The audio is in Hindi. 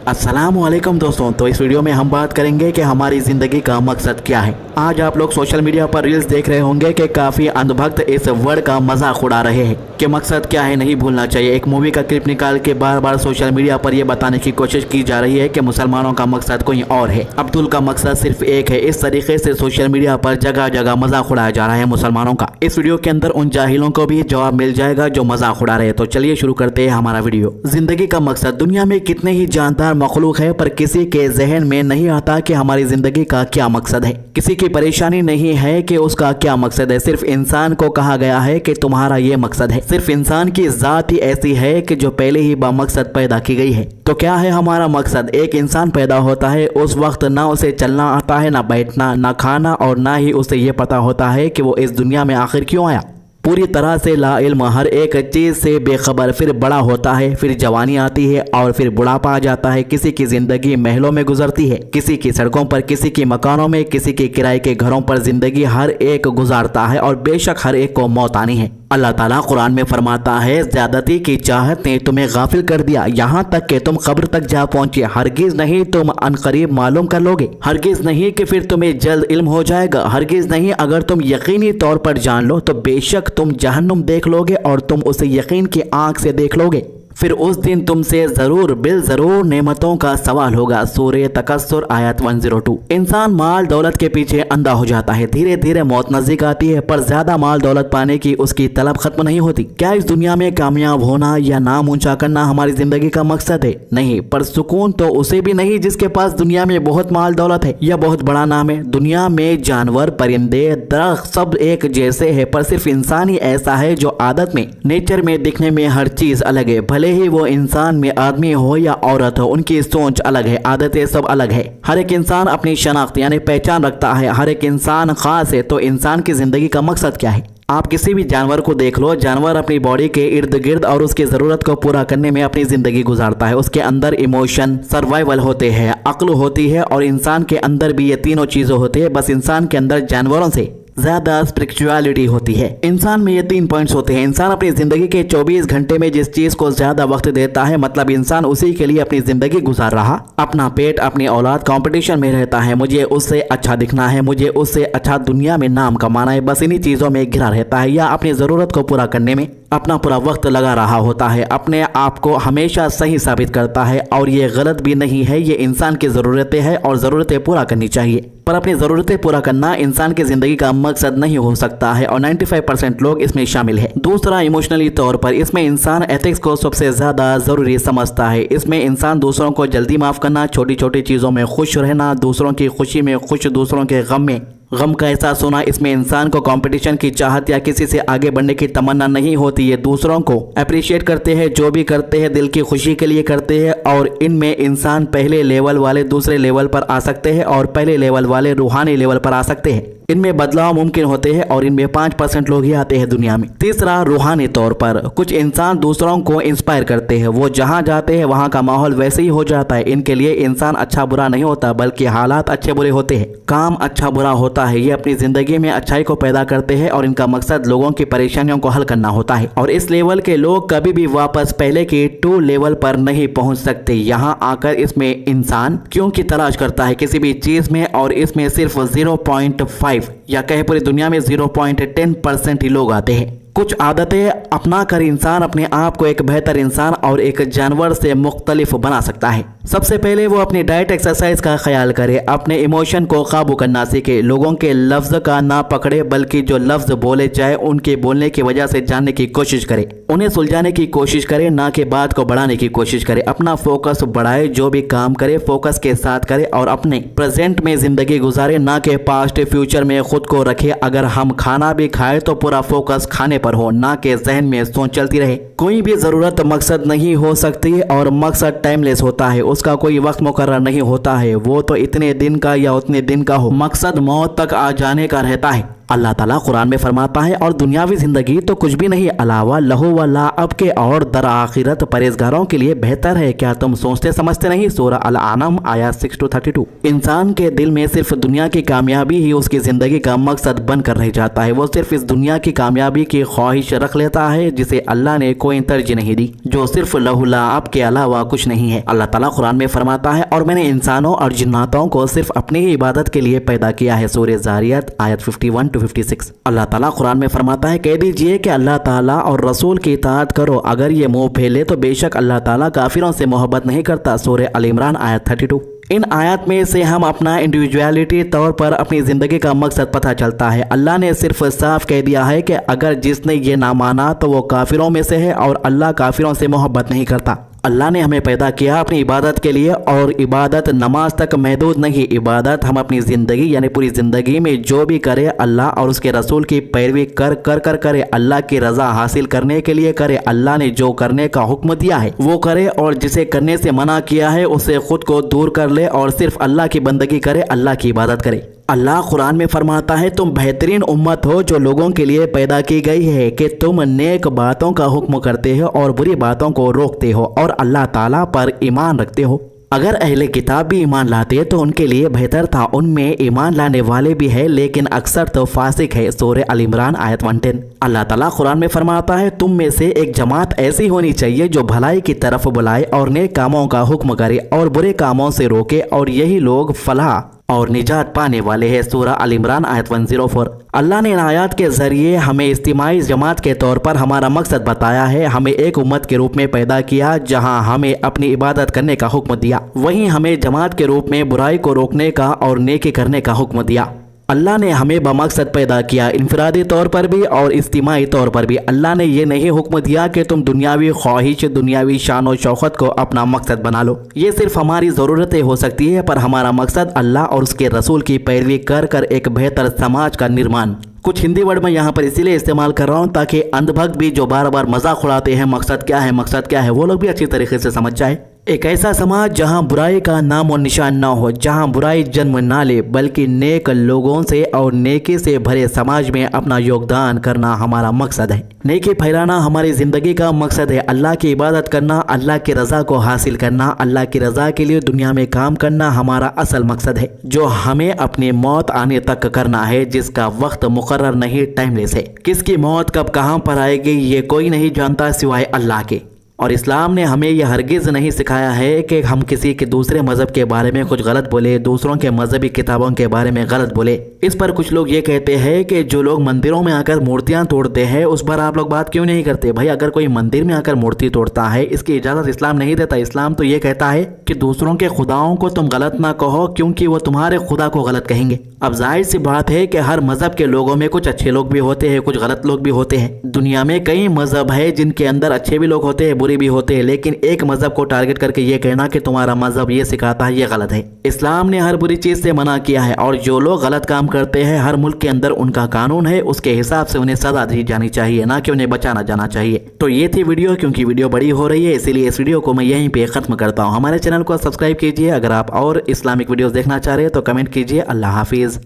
अस्सलामुअलैकुम दोस्तों, तो इस वीडियो में हम बात करेंगे कि हमारी ज़िंदगी का मकसद क्या है। आज आप लोग सोशल मीडिया पर रील्स देख रहे होंगे कि काफ़ी अंधभक्त इस वर्ड का मजाक उड़ा रहे हैं कि मकसद क्या है, नहीं भूलना चाहिए। एक मूवी का क्लिप निकाल के बार बार सोशल मीडिया पर यह बताने की कोशिश की जा रही है कि मुसलमानों का मकसद कोई और है, अब्दुल का मकसद सिर्फ एक है। इस तरीके से सोशल मीडिया पर जगह जगह मजाक उड़ाया जा रहा है मुसलमानों का। इस वीडियो के अंदर उन जाहिलों को भी जवाब मिल जाएगा जो मजाक उड़ा रहे हैं। तो चलिए शुरू करते हैं हमारा वीडियो। जिंदगी का मकसद। दुनिया में कितने ही जानदार मखलूक है, पर किसी के जहन में नहीं आता कि हमारी जिंदगी का क्या मकसद है। किसी की परेशानी नहीं है कि उसका क्या मकसद है। सिर्फ इंसान को कहा गया है कि तुम्हारा ये मकसद है। सिर्फ इंसान की जात ही ऐसी है कि जो पहले ही बामकसद पैदा की गई है। तो क्या है हमारा मकसद? एक इंसान पैदा होता है, उस वक्त ना उसे चलना आता है, ना बैठना, ना खाना, और ना ही उसे ये पता होता है कि वो इस दुनिया में आखिर क्यों आया। पूरी तरह से ला इल्म, हर एक चीज़ से बेखबर। फिर बड़ा होता है, फिर जवानी आती है और फिर बुढ़ापा आ जाता है। किसी की जिंदगी महलों में गुजरती है, किसी की सड़कों पर, किसी की मकानों में, किसी के किराए के घरों पर जिंदगी हर एक गुजारता है और बेशक हर एक को मौत आनी है। अल्लाह ताला कुरान में फरमाता है, ज्यादती की चाहत ने तुम्हें गाफिल कर दिया, यहाँ तक कि तुम कब्र तक जा पहुंचे। हरगिज नहीं तुम अनकरीब मालूम कर लोगे, हरगिज नहीं कि फिर तुम्हें जल्द इल्म हो जाएगा, हरगिज नहीं अगर तुम यकीनी तौर पर जान लो तो बेशक तुम जहन्नुम देख लोगे और तुम उसे यकीन की आंख से देख लोगे। फिर उस दिन तुमसे जरूर बिल जरूर नेमतों का सवाल होगा। सूरह तकस्सुर आयत 102। इंसान माल दौलत के पीछे अंधा हो जाता है, धीरे धीरे मौत नजदीक आती है, पर ज्यादा माल दौलत पाने की उसकी तलब खत्म नहीं होती। क्या इस दुनिया में कामयाब होना या नाम ऊंचा करना हमारी जिंदगी का मकसद है? नहीं, पर सुकून तो उसे भी नहीं जिसके पास दुनिया में बहुत माल दौलत है या बहुत बड़ा नाम है। दुनिया में जानवर, परिंदे, दरख्त सब एक जैसे है, पर सिर्फ इंसान ही ऐसा है जो आदत में, नेचर में, दिखने में हर चीज अलग है। भले ही वो इंसान में आदमी हो या औरत हो, उनकी सोच अलग है, आदतें सब अलग है। हर एक इंसान अपनी शनाख्त यानी पहचान रखता है, हर एक इंसान खास है। तो इंसान की जिंदगी का मकसद क्या है? आप किसी भी जानवर को देख लो, जानवर अपनी बॉडी के इर्द गिर्द और उसकी जरूरत को पूरा करने में अपनी जिंदगी गुजारता है। उसके अंदर इमोशन, सर्वाइवल होते हैं, अक्ल होती है, और इंसान के अंदर भी ये तीनों चीजें होती है। बस इंसान के अंदर जानवरों से ज्यादा स्पिरिचुअलिटी होती है। इंसान में ये 3 पॉइंट्स होते हैं। इंसान अपनी जिंदगी के 24 घंटे में जिस चीज को ज्यादा वक्त देता है, मतलब इंसान उसी के लिए अपनी जिंदगी गुजार रहा। अपना पेट, अपनी औलाद, कंपटीशन में रहता है, मुझे उससे अच्छा दिखना है, मुझे उससे अच्छा दुनिया में नाम कमाना है, बस इन्हीं चीजों में घिरा रहता है। या अपनी जरूरत को पूरा करने में अपना पूरा वक्त लगा रहा होता है, अपने आप को हमेशा सही साबित करता है। और ये गलत भी नहीं है, ये इंसान की ज़रूरतें हैं और ज़रूरतें पूरा करनी चाहिए। पर अपनी ज़रूरतें पूरा करना इंसान की ज़िंदगी का मकसद नहीं हो सकता है, और 95% लोग इसमें शामिल है। दूसरा, इमोशनली तौर पर इसमें इंसान एथिक्स को सबसे ज़्यादा ज़रूरी समझता है। इसमें इंसान दूसरों को जल्दी माफ़ करना, छोटी छोटी चीज़ों में खुश रहना, दूसरों की खुशी में खुश, दूसरों के गम में गम का एहसास होना। इसमें इंसान को कंपटीशन की चाहत या किसी से आगे बढ़ने की तमन्ना नहीं होती है। दूसरों को अप्रिशिएट करते हैं, जो भी करते हैं दिल की खुशी के लिए करते हैं। और इनमें इंसान पहले लेवल वाले दूसरे लेवल पर आ सकते हैं और पहले लेवल वाले रूहानी लेवल पर आ सकते हैं। इनमें बदलाव मुमकिन होते हैं और इनमें 5% लोग ही आते हैं दुनिया में। तीसरा, रूहानी तौर पर कुछ इंसान दूसरों को इंस्पायर करते हैं, वो जहाँ जाते हैं वहाँ का माहौल वैसे ही हो जाता है। इनके लिए इंसान अच्छा बुरा नहीं होता, बल्कि हालात अच्छे बुरे होते हैं, काम अच्छा बुरा होता है। ये अपनी जिंदगी में अच्छाई को पैदा करते हैं और इनका मकसद लोगों की परेशानियों को हल करना होता है। और इस लेवल के लोग कभी भी वापस पहले के 2 लेवल पर नहीं पहुंच सकते। यहाँ आकर इसमें इंसान क्यों की तलाश करता है किसी भी चीज में, और इसमें सिर्फ 0.5 या कहे पूरी दुनिया में 0.10% ही लोग आते हैं। कुछ आदतें अपना कर इंसान अपने आप को एक बेहतर इंसान और एक जानवर से मुख्तलिफ बना सकता है। सबसे पहले वो अपनी डाइट, एक्सरसाइज का ख्याल करे, अपने इमोशन को काबू करना सीखे, लोगों के लफ्ज का ना पकड़े, बल्कि जो लफ्ज बोले जाए उनके बोलने की वजह से जानने की कोशिश करे, उन्हें सुलझाने की कोशिश करे, ना कि बात को बढ़ाने की कोशिश करे। अपना फोकस बढ़ाए, जो भी काम करे फोकस के साथ करे और अपने प्रेजेंट में जिंदगी गुजारे, ना कि पास्ट फ्यूचर में खुद को रखे। अगर हम खाना भी खाए तो पूरा फोकस खाने पर हो, ना कि जहन में सोच चलती रहे। कोई भी जरूरत मकसद नहीं हो सकती और मकसद टाइमलेस होता है, उसका कोई वक्त मुकर्रर नहीं होता है। वो तो इतने दिन का या उतने दिन का हो, मकसद मौत तक आ जाने का रहता है। अल्लाह ताला कुरान में फरमाता है, और दुनियावी जिंदगी तो कुछ भी नहीं अलावा लहू व लाअब के और दर आखिरत परहेजगारों के लिए बेहतर है। क्या तुम सोचते समझते नहीं? सूरह अल-अनआम आयत 6-32। इंसान के दिल में सिर्फ दुनिया की कामयाबी ही उसकी जिंदगी का मकसद बनकर रह जाता है। वो सिर्फ इस दुनिया की कामयाबी की ख्वाहिश रख लेता है जिसे अल्लाह ने कोई तरजीह नहीं दी, जो सिर्फ लहू लाअब के अलावा कुछ नहीं है। अल्लाह ताला कुरान में फरमाता है, और मैंने इंसानों और जिन्नातों को सिर्फ अपनी ही इबादत के लिए पैदा किया है। सूरह ज़ारियात आयत 51-56। अल्लाह ताला कुरान में फरमाता है, कह दीजिए कि अल्लाह ताला और रसूल की इताअत करो, अगर ये मुंह फैले तो बेशक अल्लाह ताला काफिरों से मोहब्बत नहीं करता। सूरह अल इमरान आयत 32। इन आयत में से हम अपना इंडिविजुअलिटी तौर पर अपनी ज़िंदगी का मकसद पता चलता है। अल्लाह ने सिर्फ साफ कह दिया है कि अगर जिसने ये ना माना तो वो काफिरों में से है, और अल्लाह काफिरों से मोहब्बत नहीं करता। अल्लाह ने हमें पैदा किया अपनी इबादत के लिए, और इबादत नमाज तक महदूद नहीं। इबादत हम अपनी ज़िंदगी यानी पूरी ज़िंदगी में जो भी करे अल्लाह और उसके रसूल की पैरवी कर कर कर करे, अल्लाह की रज़ा हासिल करने के लिए करे। अल्लाह ने जो करने का हुक्म दिया है वो करे, और जिसे करने से मना किया है उससे खुद को दूर कर ले और सिर्फ अल्लाह की बंदगी करे, अल्लाह की इबादत करे। अल्लाह कुरान में फरमाता है, तुम बेहतरीन उम्मत हो जो लोगों के लिए पैदा की गई है कि तुम नेक बातों का हुक्म करते हो और बुरी बातों को रोकते हो और अल्लाह ताला पर ईमान रखते हो। अगर अहले किताब भी ईमान लाते तो उनके लिए बेहतर था। उनमें ईमान लाने वाले भी है लेकिन अक्सर तो फासिक है। सूरह अल इमरान आयत 110। अल्लाह ताला कुरान में फरमाता है, तुम में से एक जमात ऐसी होनी चाहिए जो भलाई की तरफ बुलाए और नेक कामों का हुक्म करे और बुरे कामों से रोके, और यही लोग फलाह और निजात पाने वाले हैं। सूरह अल इमरान आयत 104। अल्लाह ने इन आयत के जरिए हमें इज्तिमाई जमात के तौर पर हमारा मकसद बताया है। हमें एक उम्मत के रूप में पैदा किया जहां हमें अपनी इबादत करने का हुक्म दिया, वहीं हमें जमात के रूप में बुराई को रोकने का और नेकी करने का हुक्म दिया। अल्लाह ने हमें बमकसद पैदा किया, इनफरादी तौर पर भी और इज्तिमाई तौर पर भी। अल्लाह ने ये नहीं हुक्म दिया कि तुम दुनियावी ख्वाहिश, दुनियावी शान और शौकत को अपना मकसद बना लो। ये सिर्फ हमारी ज़रूरतें हो सकती है, पर हमारा मकसद अल्लाह और उसके रसूल की पैरवी कर कर एक बेहतर समाज का निर्माण। कुछ हिंदी वर्ड में यहाँ पर इसीलिए इस्तेमाल कर रहा हूँ ताकि अंधभक्त भी जो बार बार मजाक उड़ाते हैं मकसद क्या है मकसद क्या है, वो लोग भी अच्छी तरीके से समझ जाए। एक ऐसा समाज जहाँ बुराई का नाम और निशान ना हो, जहाँ बुराई जन्म ना ले, बल्कि नेक लोगों से और नेकी से भरे समाज में अपना योगदान करना हमारा मकसद है। नेकी फैलाना हमारी ज़िंदगी का मकसद है। अल्लाह की इबादत करना, अल्लाह की रज़ा को हासिल करना, अल्लाह की रज़ा के लिए दुनिया में काम करना हमारा असल मकसद है, जो हमें अपनी मौत आने तक करना है, जिसका वक्त मुकर्रर नहीं, टाइमलेस है। किसकी मौत कब कहाँ पर आएगी ये कोई नहीं जानता सिवाय अल्लाह के। और इस्लाम ने हमें यह हरगिज़ नहीं सिखाया है कि हम किसी के दूसरे मज़हब के बारे में कुछ गलत बोले, दूसरों के मजहबी किताबों के बारे में गलत बोले। इस पर कुछ लोग ये कहते हैं कि जो लोग मंदिरों में आकर मूर्तियां तोड़ते हैं उस पर आप लोग बात क्यों नहीं करते। भाई, अगर कोई मंदिर में आकर मूर्ति तोड़ता है इसकी इजाज़त इस्लाम नहीं देता। इस्लाम तो ये कहता है कि दूसरों के खुदाओं को तुम गलत ना कहो क्योंकि वो तुम्हारे खुदा को गलत कहेंगे। अब जाहिर सी बात है कि हर मज़हब के लोगों में कुछ अच्छे लोग भी होते हैं, कुछ गलत लोग भी होते हैं। दुनिया में कई मज़हब है जिनके अंदर अच्छे भी लोग होते हैं, बुरे भी होते हैं, लेकिन एक मज़हब को टारगेट करके ये कहना कि तुम्हारा मज़हब ये सिखाता है, ये गलत है। इस्लाम ने हर बुरी चीज़ से मना किया है और जो लोग गलत काम करते हैं हर मुल्क के अंदर उनका कानून है, उसके हिसाब से उन्हें सजा दी जानी चाहिए, ना कि उन्हें बचाना जाना चाहिए। तो ये थी वीडियो, क्योंकि वीडियो बड़ी हो रही है इसीलिए इस वीडियो को मैं यहीं पे ख़त्म करता हूँ। हमारे चैनल को सब्सक्राइब कीजिए। अगर आप और इस्लामिक वीडियोज़ देखना चाह रहे हैं तो कमेंट कीजिए। अल्लाह हाफिज़।